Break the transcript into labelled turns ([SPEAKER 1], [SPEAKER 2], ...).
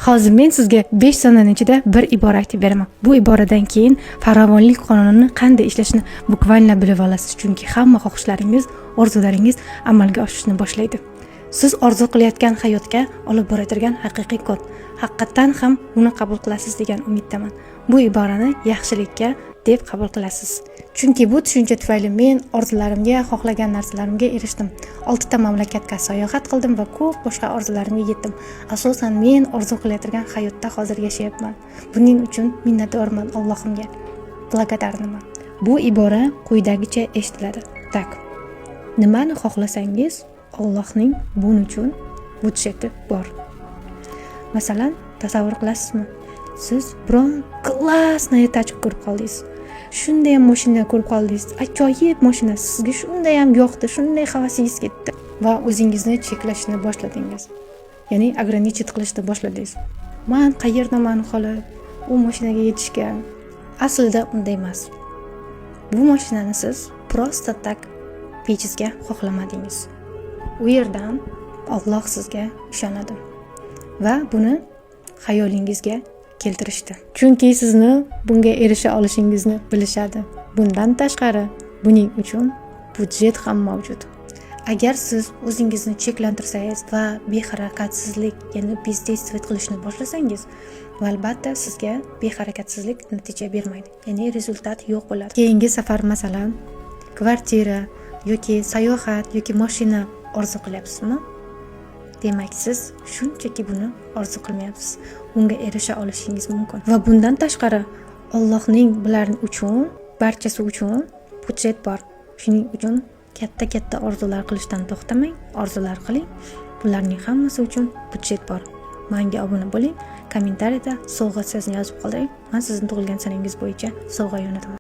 [SPEAKER 1] Hozir men sizga 5 soniyaning ichida bir ibora aytib beraman. Bu iboradan keyin farovonlik qonunini qanday ishlashini bukvalni bilib olasiz, chunki hamma xohishlaringiz, orzularingiz amalga oshishni boshlaydi. Siz orzu qilayotgan hayotga olib boradigan haqiqiy kod. Haqiqatan ham uni qabul qilasiz degan umiddaman. Bu iborani yaxshilikka deb qabul qilasiz. Chunki bu tushuncha tufayli men orzularimga, xohlagan narsalarimga erishdim. 6 ta mamlakatga sayohat qildim va ko'p boshqa orzularimga yetdim. Asosan men orzu qilayotgan hayotda hozir yashayapman. Buning uchun minnatdorman Allohimga. Благодарныman. Bu ibora quyidagicha eshitiladi. Tak. Nimani xohlasangiz, Allohning buning uchun budjeti bor. Masalan, tasavvur qilasizmi? Siz biron klassni etachib ko'rib qoldingiz. Shunday ham mashina ko'rib qoldingiz. Ajoyib mashina, sizga shunday ham yoqdi, shunday havasingiz ketdi va o'zingizni cheklashni boshladingiz. Ya'ni ограничить qilishni boshladingiz. Men qayerdaman hali u mashinaga yetishga? Aslida unday emas. Bu mashinani siz просто так bejizga xohlamadingiz. U yerdan Alloh sizga ishonadi va buni xayolingizga keltirishdi. Chunki sizni bunga erisha olishingizni bilishadi. Bundan tashqari, buning uchun budjet ham mavjud. Agar siz o'zingizni cheklantirsangiz va beharakatsizlik, ya'ni бездействовать qilishni boshlasangiz, albatta sizga beharakatsizlik natija bermaydi. Ya'ni rezultat yo'q bo'ladi. Keyingi safar masalan, kvartira yoki sayohat yoki mashina orzu qilyapsizmi? Demak, siz shunchaki buni orzu qilmayapsiz. Unga erisha olishingiz mumkin. Va bundan tashqari, Allohning bularning uchun, barchasi uchun budjet bor. Shuning uchun katta orzular qilishdan to'xtamang, orzular qiling. Bularning hammasi uchun budjet bor. Menga obuna bo'ling, kommentariyada sovg'a so'zni yozib qoldiring. Men sizning tug'ilgan sanangiz bo'yicha sovg'a yo'nataman.